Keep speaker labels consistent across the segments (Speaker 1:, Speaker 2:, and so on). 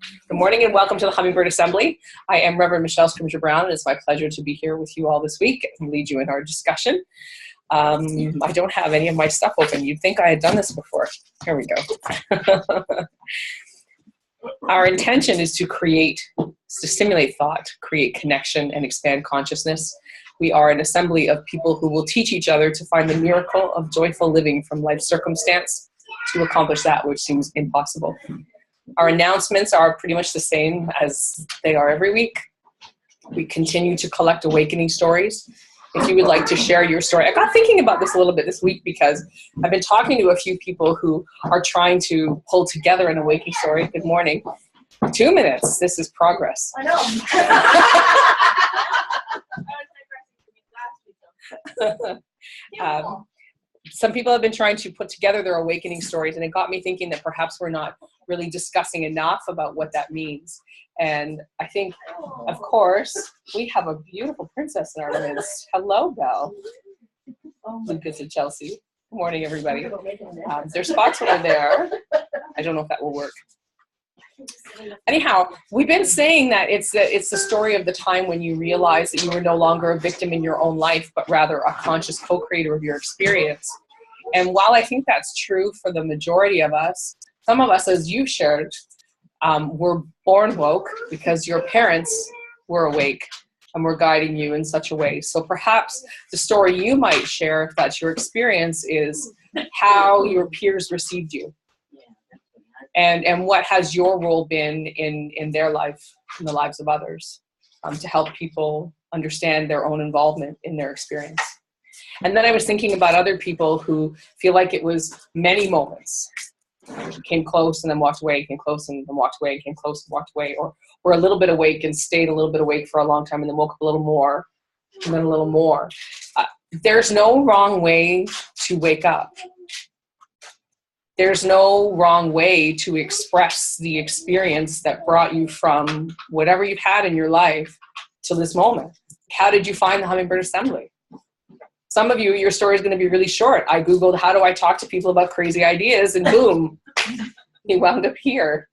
Speaker 1: Good morning and welcome to the Hummingbird Assembly. I am Reverend Michelle Scrimger Brown, and it's my pleasure to be here with you all this week and lead you in our discussion. I don't have any of my stuff open. You'd think I had done this before. Here we go. Our intention is to stimulate thought, create connection, and expand consciousness. We are an assembly of people who will teach each other to find the miracle of joyful living from life's circumstance to accomplish that which seems impossible. Our announcements are pretty much the same as they are every week. We continue to collect awakening stories. If you would like to share your story, I got thinking about this a little bit this week because I've been talking to a few people who are trying to pull together an awakening story. Good morning. 2 minutes. This is progress.
Speaker 2: I know.
Speaker 1: Some people have been trying to put together their awakening stories, and it got me thinking that perhaps we're not really discussing enough about what that means. And I think, of course, we have a beautiful princess in our midst. Hello, Belle. Lucas and Chelsea. Good morning, everybody. There's spots over there. I don't know if that will work. Anyhow, we've been saying that it's the story of the time when you realize that you were no longer a victim in your own life, but rather a conscious co-creator of your experience. And while I think that's true for the majority of us, some of us, as you've shared, were born woke because your parents were awake and were guiding you in such a way. So perhaps the story you might share, if that's your experience, is how your peers received you. And what has your role been in their life, in the lives of others, to help people understand their own involvement in their experience. And then I was thinking about other people who feel like it was many moments. Came close and then walked away, came close and then walked away, came close and walked away, or were a little bit awake and stayed a little bit awake for a long time and then woke up a little more, and then a little more. There's no wrong way to wake up. There's no wrong way to express the experience that brought you from whatever you've had in your life to this moment. How did you find the Hummingbird Assembly? Some of you, your story is going to be really short. I Googled, how do I talk to people about crazy ideas? And boom, you wound up here.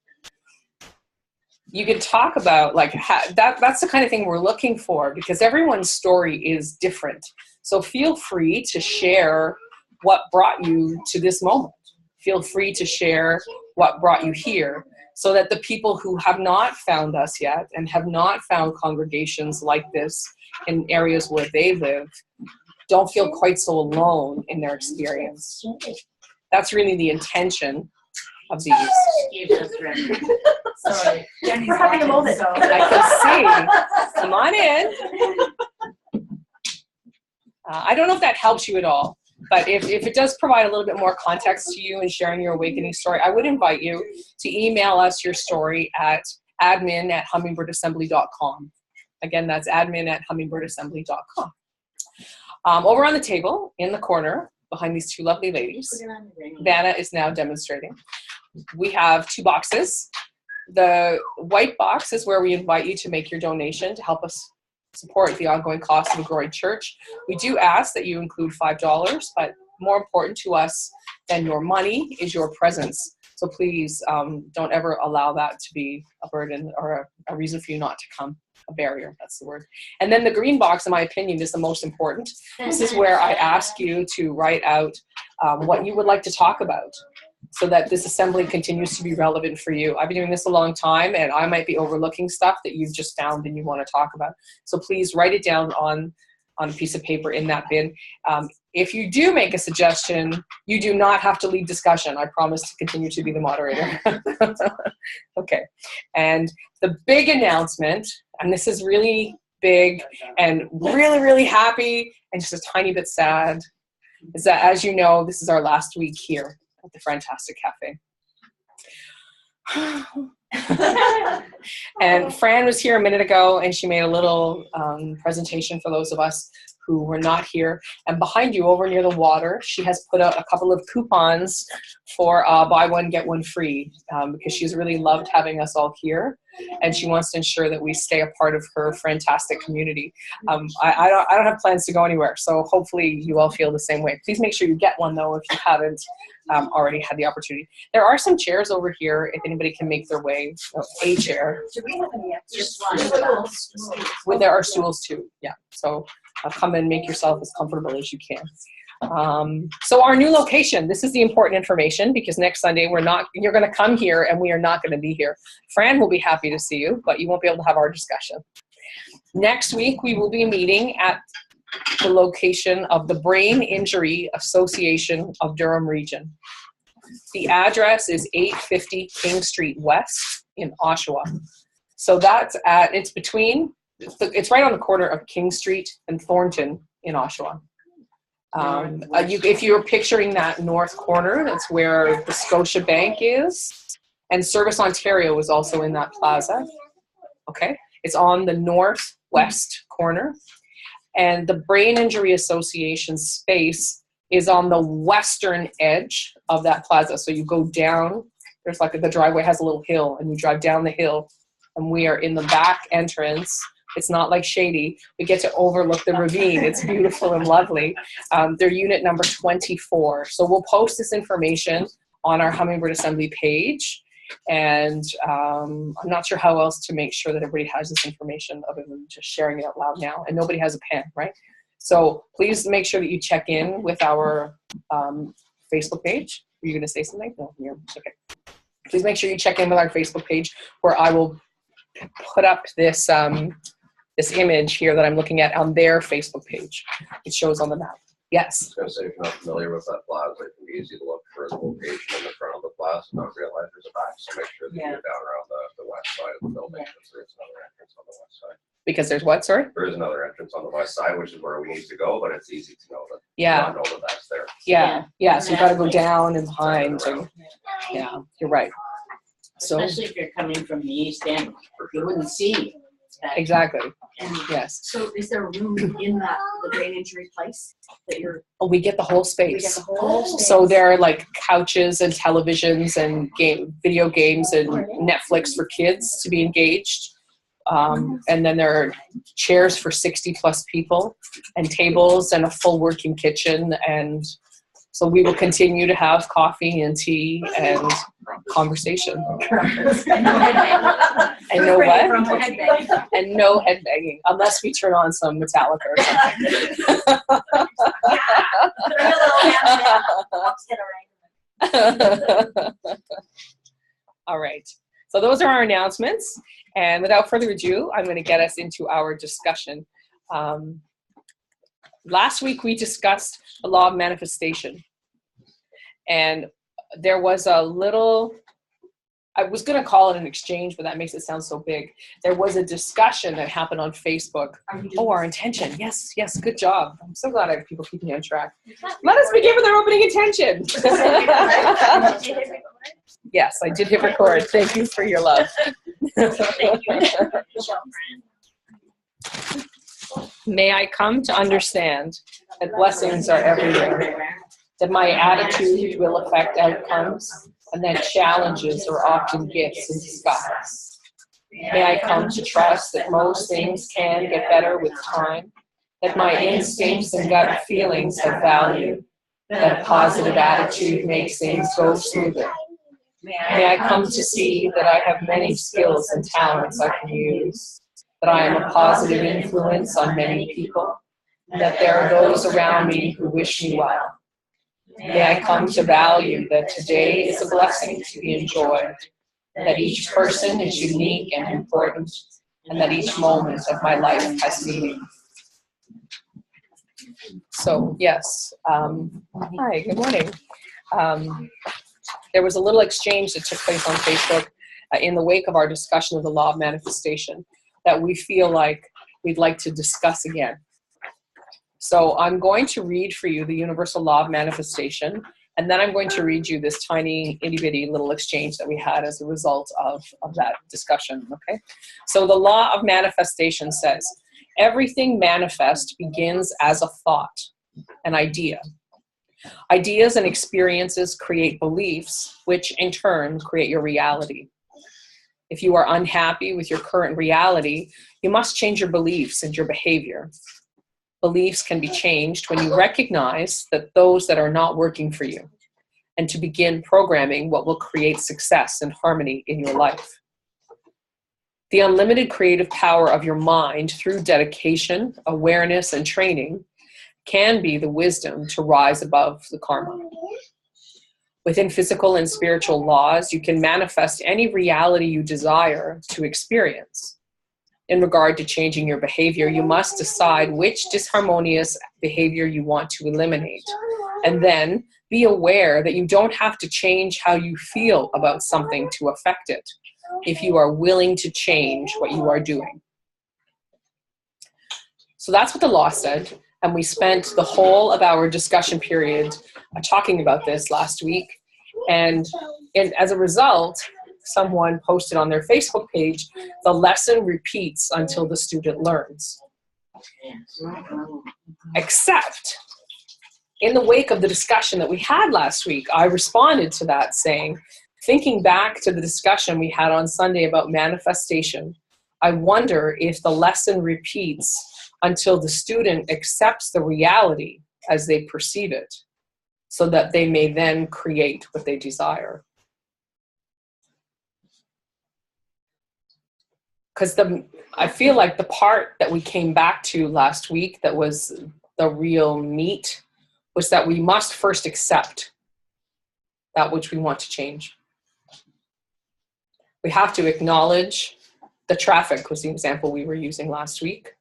Speaker 1: You could talk about that's the kind of thing we're looking for, because everyone's story is different. So feel free to share what brought you to this moment. Feel free to share what brought you here, so that the people who have not found us yet and have not found congregations like this in areas where they live don't feel quite so alone in their experience. That's really the intention of these.
Speaker 2: Sorry. We're having a moment.
Speaker 1: I can see. Come on in. I don't know if that helps you at all. But if it does provide a little bit more context to you in sharing your awakening story, I would invite you to email us your story at admin@hummingbirdAssembly.com. Again, that's admin@hummingbirdAssembly.com. Over on the table, in the corner, behind these two lovely ladies, Vanna is now demonstrating. We have 2 boxes. The white box is where we invite you to make your donation to help us support the ongoing cost of a growing church. We do ask that you include $5, but more important to us than your money is your presence. So please don't ever allow that to be a burden or a reason for you not to come, a barrier, that's the word. And then the green box, in my opinion, is the most important. This is where I ask you to write out what you would like to talk about, so that this assembly continues to be relevant for you. I've been doing this a long time, and I might be overlooking stuff that you've just found and you want to talk about. So please write it down on a piece of paper in that bin. If you do make a suggestion, you do not have to lead discussion. I promise to continue to be the moderator. Okay. And the big announcement, and this is really big and really, really happy and just a tiny bit sad, is that, as you know, this is our last week here at the Fantastic Cafe. And Fran was here a minute ago, and she made a little presentation for those of us who were not here. And behind you, over near the water, she has put out a couple of coupons for buy one, get one free, because she's really loved having us all here. And she wants to ensure that we stay a part of her fantastic community. I don't have plans to go anywhere, so hopefully you all feel the same way. Please make sure you get one, though, if you haven't already had the opportunity. There are some chairs over here, if anybody can make their way. A chair.
Speaker 2: Do we have any extra stools?
Speaker 1: Well, there are stools too, yeah. So come and make yourself as comfortable as you can. So our new location, this is the important information, because next Sunday you're going to come here and we are not going to be here. Fran will be happy to see you, but you won't be able to have our discussion. Next week, we will be meeting at the location of the Brain Injury Association of Durham Region. The address is 850 King Street West in Oshawa. So that's it's right on the corner of King Street and Thornton in Oshawa. If you're picturing that north corner, that's where the Scotia Bank is, and Service Ontario is also in that plaza. Okay, it's on the northwest corner, and the Brain Injury Association space is on the western edge of that plaza. So you go down, there's the driveway has a little hill, and you drive down the hill, and we are in the back entrance. It's not like shady. We get to overlook the ravine. It's beautiful and lovely. They're unit number 24. So we'll post this information on our Hummingbird Assembly page. And I'm not sure how else to make sure that everybody has this information other than just sharing it out loud now. And nobody has a pen, right? So please make sure that you check in with our Facebook page. Are you going to say something? No, you're okay. Please make sure you check in with our Facebook page, where I will put up this this image here that I'm looking at on their Facebook page. It shows on the map. Yes?
Speaker 3: I was going to say, if you're not familiar with that plaza, it can be easy to look for the location in the front of the plaza and not realize there's a back. So make sure that you go down around the west side of the building, because there's another entrance on the west side.
Speaker 1: Because there's what, sorry?
Speaker 3: There is another entrance on the west side, which is where we need to go, but it's easy to know that.
Speaker 1: Yeah.
Speaker 3: Not know that that's there.
Speaker 1: Yeah. So you've got to go down and behind. And, yeah, you're right. So
Speaker 4: Especially if you're coming from the east end, you wouldn't see that.
Speaker 1: exactly.
Speaker 2: And
Speaker 1: Yes.
Speaker 2: so is there a room in the brain injury place that you're?
Speaker 1: Oh, we get the whole
Speaker 2: We get
Speaker 1: space.
Speaker 2: the whole space.
Speaker 1: So there are couches and televisions and video games and Netflix for kids to be engaged. And then there are chairs for 60 plus people and tables and a full working kitchen. And so we will continue to have coffee and tea and conversation. And no what? And no headbanging, unless we turn on some Metallica or something. All right. So those are our announcements. And without further ado, I'm going to get us into our discussion. Last week we discussed the law of manifestation. And there was a little, I was going to call it an exchange, but that makes it sound so big. There was a discussion that happened on Facebook. Oh, our intention. Yes, good job. I'm so glad I have people keeping me on track. Let us begin with our opening intention. Yes, I did hit record. Thank you for your love. May I come to understand that blessings are everywhere, that my attitude will affect outcomes, and that challenges are often gifts in disguise. May I come to trust that most things can get better with time, that my instincts and gut feelings have value, that a positive attitude makes things go smoother. May I come to see that I have many skills and talents I can use, that I am a positive influence on many people, and that there are those around me who wish me well. May I come to value that today is a blessing to be enjoyed, that each person is unique and important, and that each moment of my life has meaning. So, yes. Hi, good morning. There was a little exchange that took place on Facebook in the wake of our discussion of the law of manifestation that we feel like we'd like to discuss again. So I'm going to read for you the universal law of manifestation, and then I'm going to read you this tiny itty-bitty little exchange that we had as a result of that discussion, okay? So the law of manifestation says, Everything manifest begins as a thought, an idea. Ideas and experiences create beliefs, which in turn create your reality. If you are unhappy with your current reality, you must change your beliefs and your behavior. Beliefs can be changed when you recognize that those that are not working for you, and to begin programming what will create success and harmony in your life. The unlimited creative power of your mind through dedication, awareness, and training can be the wisdom to rise above the karma. Within physical and spiritual laws, you can manifest any reality you desire to experience. In regard to changing your behavior, you must decide which disharmonious behavior you want to eliminate, and then be aware that you don't have to change how you feel about something to affect it, if you are willing to change what you are doing. So that's what the law said, and we spent the whole of our discussion period talking about this last week, and as a result, someone posted on their Facebook page, the lesson repeats until the student learns. Except, in the wake of the discussion that we had last week, I responded to that saying, thinking back to the discussion we had on Sunday about manifestation, I wonder if the lesson repeats until the student accepts the reality as they perceive it, so that they may then create what they desire. Because I feel like the part that we came back to last week that was the real meat was that we must first accept that which we want to change. We have to acknowledge the traffic was the example we were using last week.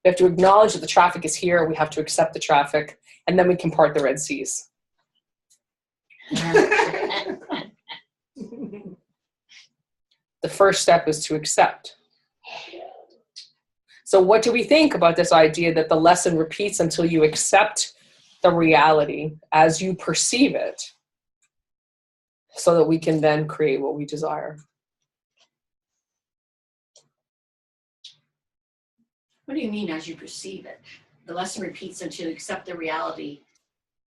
Speaker 1: We have to acknowledge that the traffic is here. We have to accept the traffic, and then we can part the Red Seas. The first step is to accept. So what do we think about this idea that the lesson repeats until you accept the reality as you perceive it, so that we can then create what we desire?
Speaker 2: What do you mean as you perceive it? The lesson repeats until you accept the reality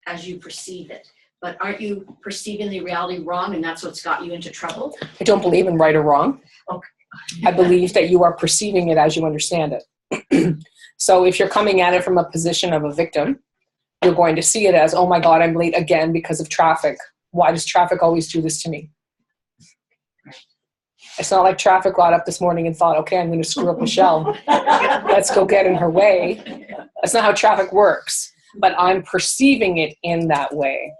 Speaker 2: as you perceive it. But aren't you perceiving the reality wrong, and that's what's got you into trouble?
Speaker 1: I don't believe in right or wrong.
Speaker 2: Okay.
Speaker 1: I believe that you are perceiving it as you understand it. So if you're coming at it from a position of a victim, you're going to see it as, oh my God, I'm late again because of traffic. Why does traffic always do this to me? It's not like traffic got up this morning and thought, okay, I'm going to screw up Michelle. Let's go get in her way. That's not how traffic works. But I'm perceiving it in that way.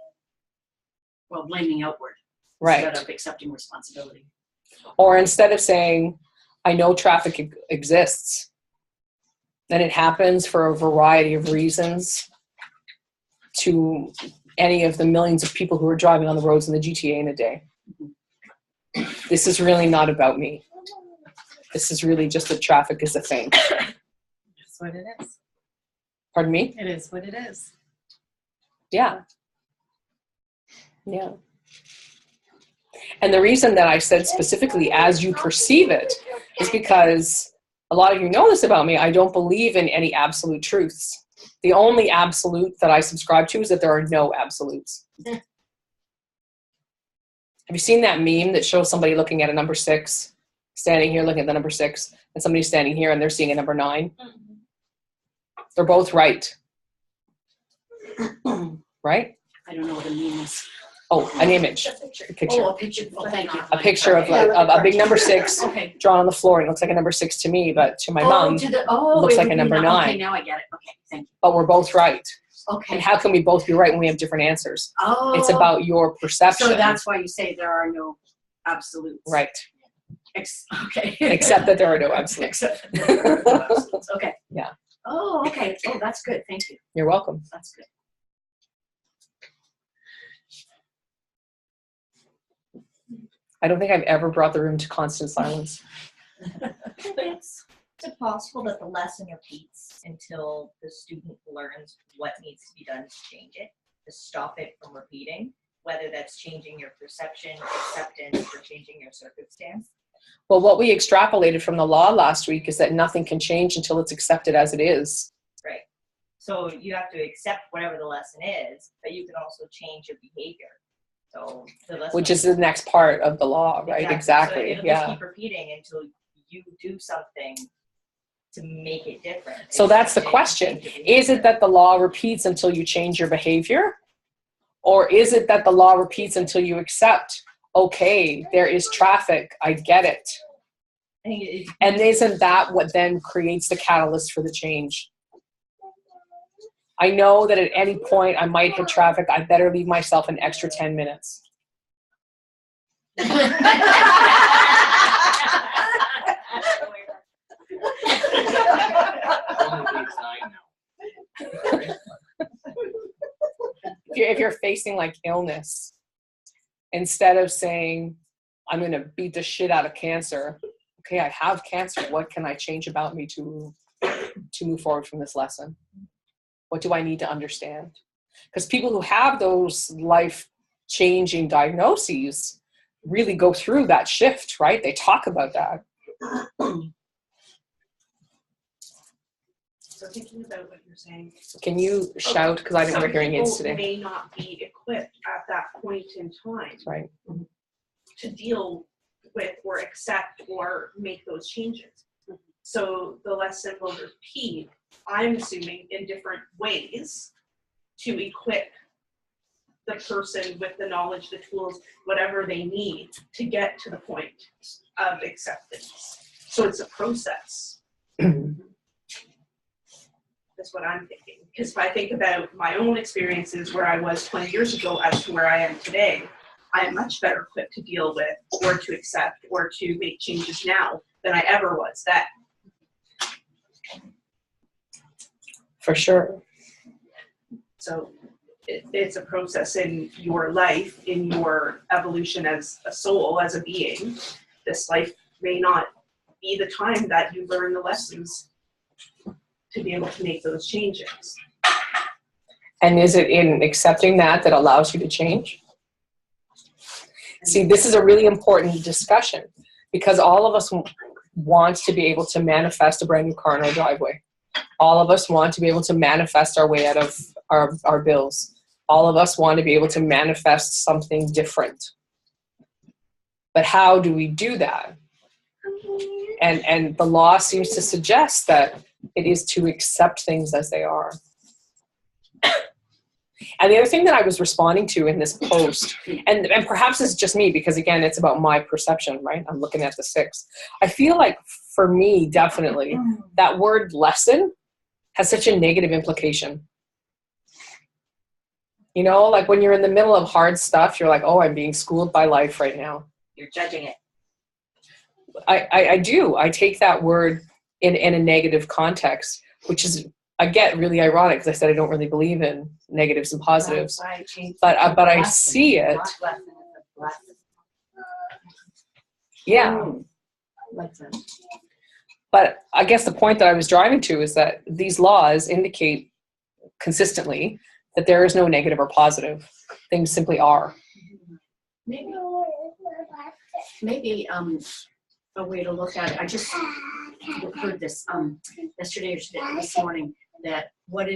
Speaker 2: Well, blaming outward.
Speaker 1: Right.
Speaker 2: Instead of accepting responsibility.
Speaker 1: Or instead of saying, I know traffic exists, and it happens for a variety of reasons to any of the millions of people who are driving on the roads in the GTA in a day. This is really not about me. This is really just that traffic is a thing.
Speaker 5: That's what it is.
Speaker 1: Pardon me?
Speaker 5: It is what it is.
Speaker 1: Yeah. Yeah. And the reason that I said specifically as you perceive it is because a lot of you know this about me. I don't believe in any absolute truths. The only absolute that I subscribe to is that there are no absolutes. Have you seen that meme that shows somebody looking at a number 6, standing here looking at the number 6, and somebody standing here and they're seeing a number 9? Mm-hmm. They're both right. Right?
Speaker 2: I don't know what a meme is.
Speaker 1: Oh, an image. A picture.
Speaker 2: Oh, a picture. Oh, thank you.
Speaker 1: A picture of like of a big number 6
Speaker 2: Okay.
Speaker 1: drawn on the floor. And it looks like a number 6 to me, but to my mom, looks like a number 9.
Speaker 2: Okay, now I get it. Okay, thank you.
Speaker 1: But we're both right.
Speaker 2: Okay.
Speaker 1: And how can we both be right when we have different answers?
Speaker 2: Oh.
Speaker 1: It's about your perception.
Speaker 2: So that's why you say there are no absolutes.
Speaker 1: Right.
Speaker 2: Okay.
Speaker 1: Except that there are no absolutes.
Speaker 2: Except that there are no absolutes. Okay.
Speaker 1: Yeah.
Speaker 2: Oh, okay. Oh, that's good. Thank you.
Speaker 1: You're welcome.
Speaker 2: That's good.
Speaker 1: I don't think I've ever brought the room to constant silence.
Speaker 6: Is it possible that the lesson repeats until the student learns what needs to be done to change it, to stop it from repeating, whether that's changing your perception, acceptance, or changing your circumstance?
Speaker 1: Well, what we extrapolated from the law last week is that nothing can change until it's accepted as it is.
Speaker 6: Right. So you have to accept whatever the lesson is, but you can also change your behavior. So the lesson,
Speaker 1: Which is the next part of the law, right?
Speaker 6: So
Speaker 1: Exactly.
Speaker 6: it'll
Speaker 1: Yeah.
Speaker 6: just keep repeating until you do something to make it different.
Speaker 1: So that's the
Speaker 6: Accept it,
Speaker 1: question.
Speaker 6: change your
Speaker 1: Is it
Speaker 6: behavior.
Speaker 1: that the law repeats until you change your behavior? Or is it that the law repeats until you accept, okay, there is traffic, I get it.
Speaker 6: I think it,
Speaker 1: And isn't that what then creates the catalyst for the change? I know that at any point I might hit traffic, I better leave myself an extra 10 minutes.
Speaker 4: Only leaves 9 now.
Speaker 1: If you're facing like illness, instead of saying, I'm going to beat the shit out of cancer, okay, I have cancer. What can I change about me to move forward from this lesson? What do I need to understand? Because people who have those life-changing diagnoses really go through that shift, right? They talk about that.
Speaker 7: So thinking about what you're saying.
Speaker 1: Can you shout? Because I didn't wear hearing aids
Speaker 7: Some
Speaker 1: today.
Speaker 7: people may not be equipped at that point in time
Speaker 1: Right.
Speaker 7: to deal with or accept or make those changes. So the lesson will repeat, I'm assuming, in different ways to equip the person with the knowledge, the tools, whatever they need to get to the point of acceptance. So it's a process. That's what I'm thinking. Because if I think about my own experiences where I was 20 years ago as to where I am today, I am much better equipped to deal with or to accept or to make changes now than I ever was then.
Speaker 1: For sure.
Speaker 7: So it's a process in your life, in your evolution as a soul, as a being. This life may not be the time that you learn the lessons to be able to make those changes.
Speaker 1: And is it in accepting that allows you to change? See, this is a really important discussion because all of us want to be able to manifest a brand new car in our driveway. All of us want to be able to manifest our way out of our bills. All of us want to be able to manifest something different. But how do we do that? And the law seems to suggest that it is to accept things as they are. And the other thing that I was responding to in this post, and perhaps it's just me because, again, it's about my perception, right? I'm looking at the 6. I feel like for me, definitely, that word lesson has such a negative implication. You know, like when you're in the middle of hard stuff, you're like, oh, I'm being schooled by life right now.
Speaker 6: you're judging it.
Speaker 1: I do. I take that word in a negative context, which is, I get really ironic because I said I don't really believe in negatives and positives, but I see it. Yeah. But I guess the point that I was driving to is that these laws indicate consistently that there is no negative or positive. Things simply are.
Speaker 2: Maybe a way to look at it. I just heard this yesterday or today, this morning, that what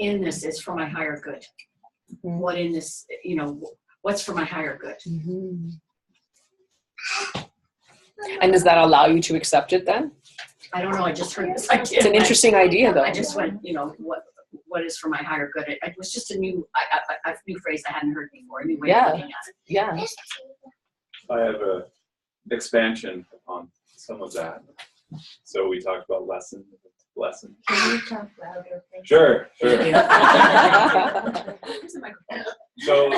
Speaker 2: in this is for my higher good.
Speaker 1: Mm-hmm.
Speaker 2: What in this, what's for my higher good.
Speaker 1: Mm-hmm. And does that allow you to accept it then?
Speaker 2: I don't know. I just heard this idea.
Speaker 1: It's an interesting idea, though.
Speaker 2: I just went, what is for my higher good? It was just a new phrase I hadn't heard before. A new way of looking at it.
Speaker 1: Yeah.
Speaker 8: I have a expansion on some of that. So we talked about lesson.
Speaker 6: Can you talk louder?
Speaker 8: Sure. So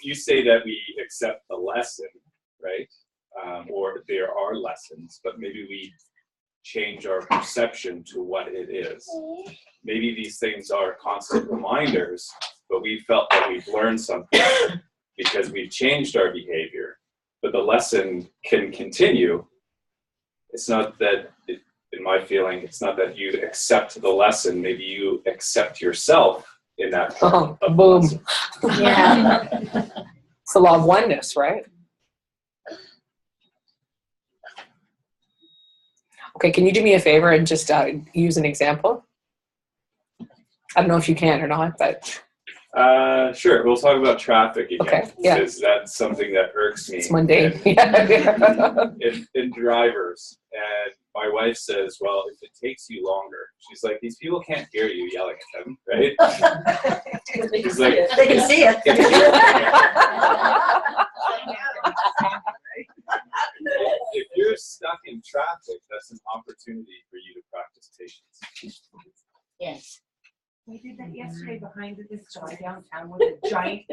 Speaker 8: you say that we accept the lesson, right? Or there are lessons, but maybe we change our perception to what it is. Maybe these things are constant reminders, but we felt that we've learned something because we've changed our behavior. But the lesson can continue. It's not that, in my feeling, it's not that you accept the lesson. Maybe you accept yourself in that part of the
Speaker 1: boom.
Speaker 8: lesson.
Speaker 6: Yeah.
Speaker 1: It's the law of oneness, right? Okay, can you do me a favor and just use an example? I don't know if you can or not, but
Speaker 8: Sure, we'll talk about traffic again.
Speaker 1: Okay, yeah.
Speaker 8: Because that's something that irks me.
Speaker 1: it's mundane.
Speaker 8: In drivers. And my wife says, well, if it takes you longer, she's like, these people can't hear you yelling at them, right? It's like,
Speaker 2: They can see it.
Speaker 8: if you're stuck in traffic, that's an opportunity for you to practice patience.
Speaker 4: Yes.
Speaker 9: We did that yesterday behind this guy downtown with a giant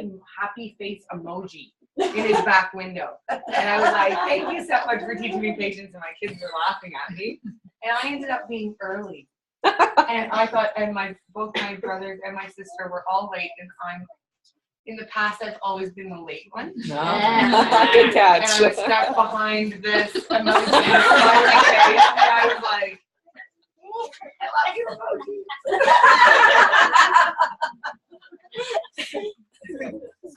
Speaker 9: happy face emoji in his back window. And I was like, thank you so much for teaching me patience, and my kids were laughing at me. And I ended up being early. And I thought, and both my brothers and my sister were all late, and in the past, I've always been the late one.
Speaker 1: No.
Speaker 4: Yeah.
Speaker 1: Good
Speaker 9: And
Speaker 1: catch.
Speaker 9: I was stuck behind this emoji smiling face, and I was like, I love you, emoji.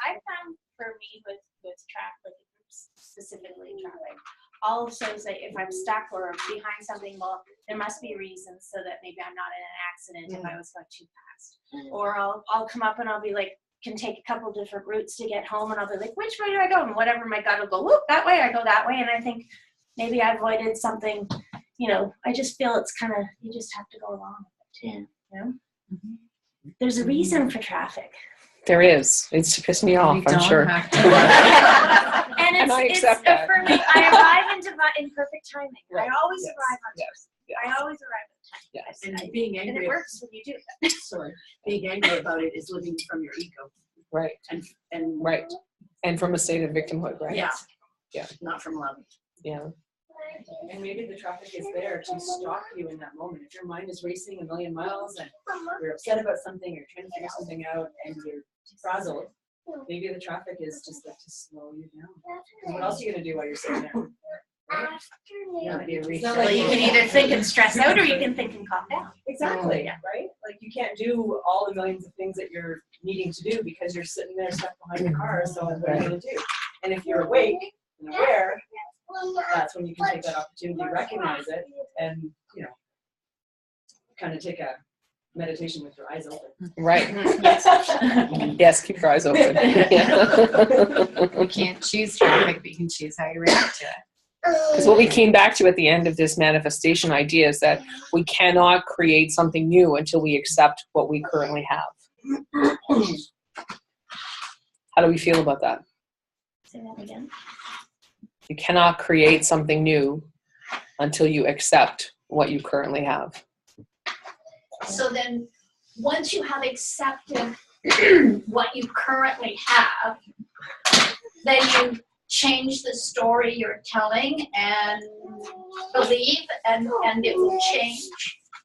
Speaker 10: I found for me with traffic, specifically traffic, all of those that if I'm stuck or behind something, well, there must be a reason so that maybe I'm not in an accident if I was going too fast. Or I'll come up and I'll be like, can take a couple different routes to get home, and I'll be like, which way do I go? And whatever my gut will go, whoop, that way, I go that way. And I think maybe I avoided something, I just feel it's kind of, you just have to go along with it too, There's a reason for traffic.
Speaker 1: There is. It's to piss me off, I'm sure.
Speaker 10: And
Speaker 1: And I
Speaker 10: it's
Speaker 1: accept that.
Speaker 10: for me, I arrive in perfect timing.
Speaker 1: Right.
Speaker 10: I always
Speaker 1: Yes.
Speaker 10: arrive on time.
Speaker 1: Yes.
Speaker 10: I always arrive on time.
Speaker 1: Yes.
Speaker 2: And being
Speaker 10: And
Speaker 2: angry,
Speaker 10: it works when you do that.
Speaker 2: sorry, being angry about it is living from your ego
Speaker 1: Right.
Speaker 2: and
Speaker 1: Right. And from a state of victimhood, right?
Speaker 2: yeah,
Speaker 1: Yeah.
Speaker 2: not from love.
Speaker 1: Yeah.
Speaker 11: And maybe the traffic is there to stop you in that moment. If your mind is racing a million miles and you're upset about something, or you're trying to figure something out and you're frazzled, maybe the traffic is just like to slow you down. 'Cause what else are you gonna do while you're sitting there? Right?
Speaker 2: Yeah, be a
Speaker 11: It's
Speaker 2: reset.
Speaker 11: not
Speaker 10: Well,
Speaker 11: like
Speaker 10: you can either think and stress out, or you can think and calm down.
Speaker 11: Exactly, right? Like you can't do all the millions of things that you're needing to do because you're sitting there stuck behind the car. So what are you gonna do? And if you're awake and aware, that's when you can take that opportunity, recognize it, and kind of take a meditation with your eyes open.
Speaker 1: Right. Yes, keep your eyes open.
Speaker 5: You can't choose traffic, but you can choose how you react to it.
Speaker 1: Because what we came back to at the end of this manifestation idea is that we cannot create something new until we accept what we currently have. How do we feel about that?
Speaker 10: Say that again.
Speaker 1: You cannot create something new until you accept what you currently have.
Speaker 12: So then, once you have accepted what you currently have, then you change the story you're telling and believe, and it will change,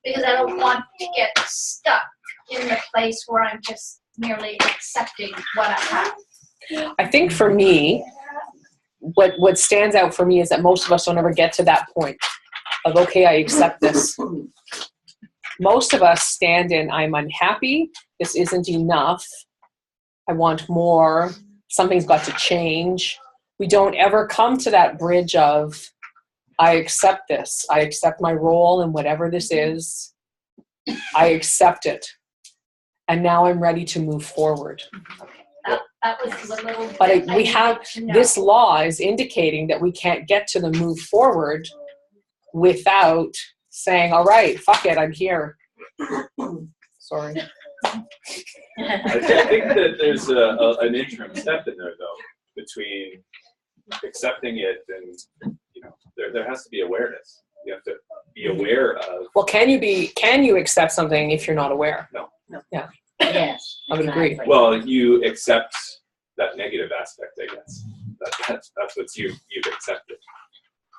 Speaker 12: because I don't want to get stuck in the place where I'm just merely accepting what I have.
Speaker 1: I think for me, what stands out for me is that most of us don't ever get to that point of, okay, I accept this. Most of us stand in, I'm unhappy, this isn't enough, I want more, something's got to change. We don't ever come to that bridge of, I accept this, I accept my role in whatever this is, I accept it, and now I'm ready to move forward.
Speaker 12: That was the little bit
Speaker 1: But
Speaker 12: I
Speaker 1: we
Speaker 12: needed
Speaker 1: have,
Speaker 12: to know.
Speaker 1: this law is indicating that we can't get to the move forward without saying, all right, fuck it, I'm here. Sorry.
Speaker 8: I think that there's an interim step in there, though, between accepting it and, there has to be awareness. You have to be aware of.
Speaker 1: Well, can you accept something if you're not aware?
Speaker 8: No.
Speaker 1: Yeah.
Speaker 4: Yes.
Speaker 1: I would agree.
Speaker 4: exactly.
Speaker 8: Well, you accept that negative aspect, I guess. That's what you've accepted.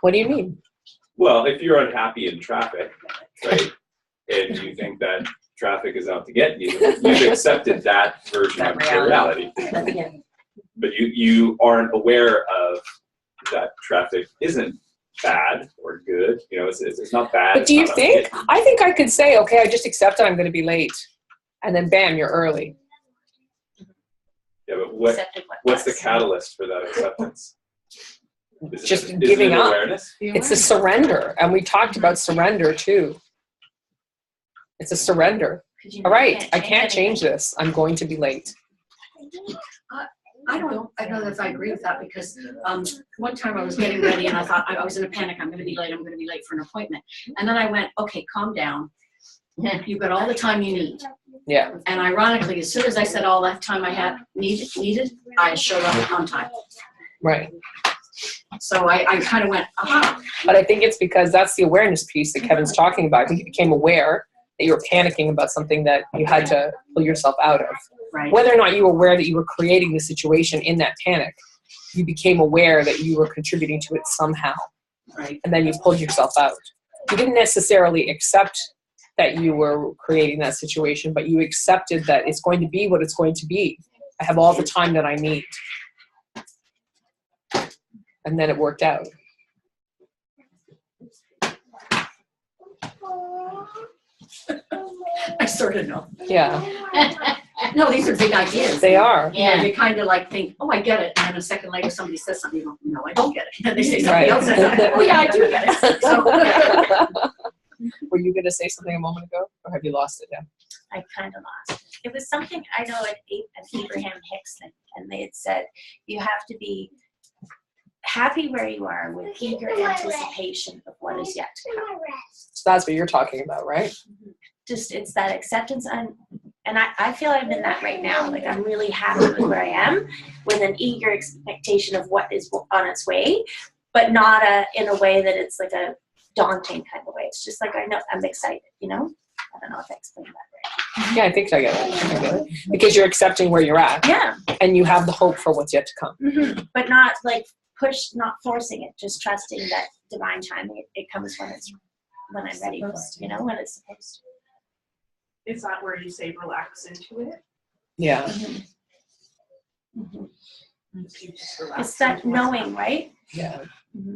Speaker 1: What do you mean?
Speaker 8: Well, if you're unhappy in traffic, right, and you think that traffic is out to get you, you've accepted that version
Speaker 5: That
Speaker 8: of the reality. But you aren't aware of that traffic isn't bad or good. It's not bad.
Speaker 1: But do you
Speaker 8: it's not
Speaker 1: think?
Speaker 8: unfit.
Speaker 1: I think I could say, okay, I just accept that I'm going to be late. And then bam, you're early.
Speaker 8: Yeah, but what's the
Speaker 10: was.
Speaker 8: catalyst for that acceptance?
Speaker 1: just
Speaker 8: Isn't
Speaker 1: giving
Speaker 8: it
Speaker 1: up.
Speaker 8: awareness?
Speaker 1: It's a surrender. And we talked about surrender too. It's a surrender.
Speaker 12: 'Cause you know
Speaker 1: All
Speaker 12: you
Speaker 1: right, I can't change
Speaker 12: anything.
Speaker 1: this. I'm going to be late.
Speaker 2: I don't know if I agree with that because one time I was getting ready and I thought I was in a panic. I'm going to be late for an appointment. And then I went, okay, calm down. You've got all the time you need.
Speaker 1: Yeah.
Speaker 2: And ironically, as soon as I said all that time I had needed, I showed up on time.
Speaker 1: Right.
Speaker 2: So I kind of went, aha.
Speaker 1: But I think it's because that's the awareness piece that Kevin's talking about. I think you became aware that you were panicking about something that you had to pull yourself out of.
Speaker 2: Right.
Speaker 1: Whether or not you were aware that you were creating the situation in that panic, you became aware that you were contributing to it somehow.
Speaker 2: Right.
Speaker 1: And then you pulled yourself out. You didn't necessarily accept that you were creating that situation, but you accepted that it's going to be what it's going to be. I have all the time that I need. And then it worked out.
Speaker 2: I sort of know.
Speaker 1: Yeah.
Speaker 2: No, these are big ideas.
Speaker 1: They are.
Speaker 2: Yeah. You kind of like think, oh, I get it. And then a second later, somebody says something, you go, no, I don't get it. And then they say something
Speaker 1: Right.
Speaker 2: else, and oh, yeah, I do get it. So,
Speaker 1: Were you going to say something a moment ago? Or have you lost it now?
Speaker 10: I kind of lost it. It was something I know an Abraham Hicks thing, and they had said you have to be happy where you are with eager anticipation of what is yet to come.
Speaker 1: So that's what you're talking about, right?
Speaker 10: Just it's that acceptance, and I feel I'm in that right now. Like I'm really happy with where I am, with an eager expectation of what is on its way, but not in a way that it's like a daunting kind of way. It's just like I know I'm excited, you know? I don't know if I explained that right.
Speaker 1: Yeah, I think I get it. I get it. Because you're accepting where you're at.
Speaker 10: Yeah.
Speaker 1: And you have the hope for what's yet to come.
Speaker 10: Mm-hmm. But not like not forcing it, just trusting that divine timing. It comes when I'm ready for it, you know, when it's supposed to.
Speaker 7: Is that where you say relax into it?
Speaker 1: Yeah.
Speaker 10: Mm-hmm. Mm-hmm.
Speaker 7: You just relax
Speaker 10: It's that
Speaker 7: into what's
Speaker 10: knowing, right?
Speaker 1: Yeah.
Speaker 10: Mm-hmm.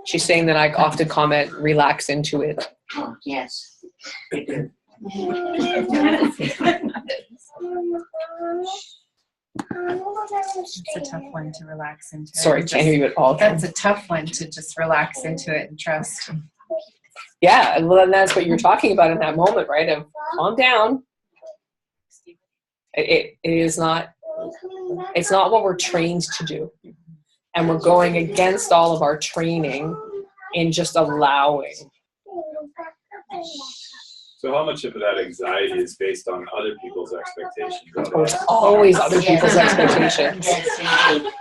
Speaker 1: She's saying that I often comment, relax into it.
Speaker 4: Oh, yes.
Speaker 5: It's a tough one to relax into.
Speaker 1: Sorry,
Speaker 5: and
Speaker 1: can't hear you at all.
Speaker 5: That's a tough one to just relax into it and trust.
Speaker 1: Yeah, and well, then that's what you're talking about in that moment, right? Of calm down. It is not, it's not what we're trained to do. And we're going against all of our training in just allowing.
Speaker 8: So how much of that anxiety is based on other people's expectations?
Speaker 1: Oh, it's always other people's expectations.
Speaker 4: Yes, indeed.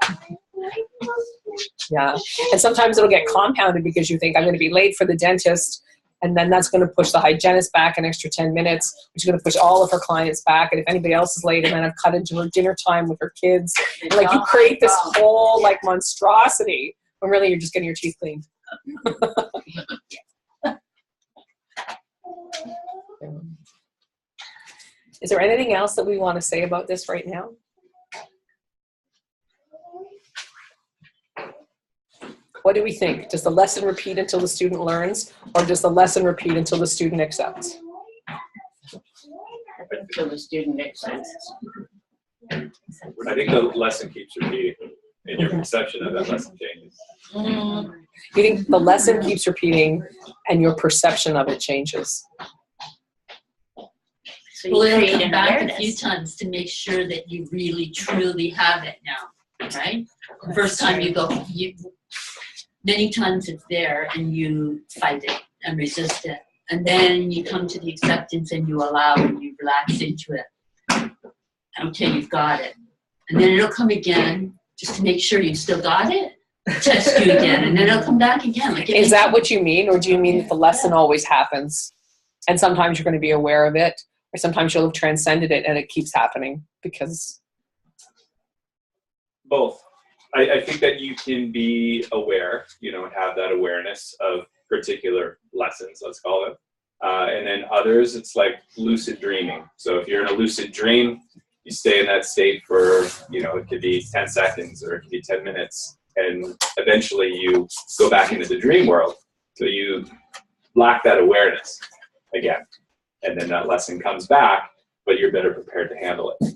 Speaker 1: Yeah. And sometimes it'll get compounded because you think I'm going to be late for the dentist. And then that's going to push the hygienist back an extra 10 minutes, which is going to push all of her clients back. And if anybody else is late, and then I've cut into her dinner time with her kids. And like you create this whole like monstrosity when really you're just getting your teeth cleaned. Is there anything else that we want to say about this right now? What do we think? Does the lesson repeat until the student learns, or does the lesson repeat until the student accepts?
Speaker 4: Until the student accepts.
Speaker 8: I think the lesson keeps repeating, and your perception of that lesson changes.
Speaker 1: You think the lesson keeps repeating, and your perception of it changes?
Speaker 10: So
Speaker 13: Well,
Speaker 10: you
Speaker 13: it'll
Speaker 10: create
Speaker 13: come
Speaker 10: an
Speaker 13: back a
Speaker 10: awareness.
Speaker 13: few times to make sure that you really truly have it now, right? First time you go, many times it's there and you fight it and resist it. And then you come to the acceptance and you allow and you relax into it until you've got it. And then it'll come again just to make sure you've still got it. Test you again, and then it'll come back again. Like
Speaker 1: Is that what you mean, or do you mean that the lesson always happens, and sometimes you're going to be aware of it, or sometimes you'll have transcended it and it keeps happening because?
Speaker 8: Both. I think that you can be aware, and have that awareness of particular lessons, let's call it. And then others, it's like lucid dreaming. So if you're in a lucid dream, you stay in that state for, it could be 10 seconds or it could be 10 minutes. And eventually you go back into the dream world. So you lack that awareness again. And then that lesson comes back, but you're better prepared to handle it.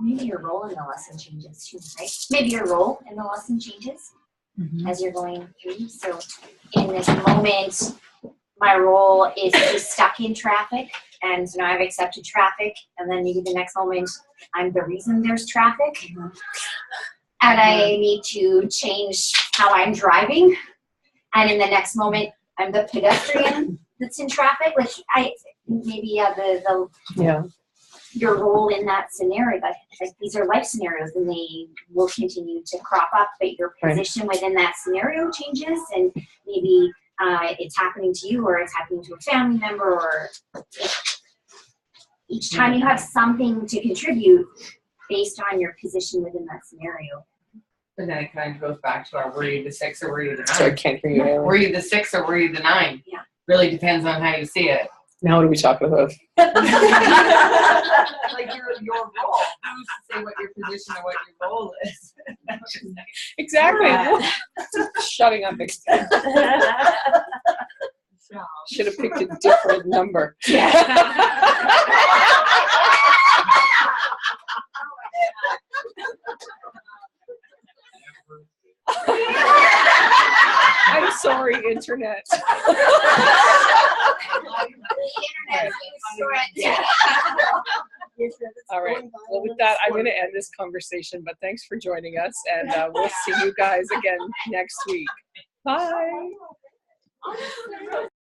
Speaker 14: maybe your role in the lesson changes too, right? Maybe your role in the lesson changes as you're going through. So in this moment, my role is to be stuck in traffic, and now I've accepted traffic, and then maybe the next moment I'm the reason there's traffic, and I need to change how I'm driving, and in the next moment I'm the pedestrian that's in traffic. Like your role in that scenario, like these are life scenarios, and they will continue to crop up, but your position within that scenario changes, and maybe it's happening to you, or it's happening to a family member, or each time you have something to contribute based on your position within that scenario.
Speaker 9: But then it kind of goes back to our were you the 6 or were you the 9?
Speaker 1: Sorry, I can't hear you.
Speaker 9: Were you the 6 or were you the 9?
Speaker 14: Yeah.
Speaker 9: Really depends on how you see it.
Speaker 1: Now what are we talking about?
Speaker 9: Like your role. Who's to say what your position or what your role is?
Speaker 1: Exactly.
Speaker 9: Yeah.
Speaker 1: Shutting up. Should have picked a different number. I'm sorry, internet. All right. Well, with that, I'm going to end this conversation, but thanks for joining us, and we'll see you guys again next week. Bye.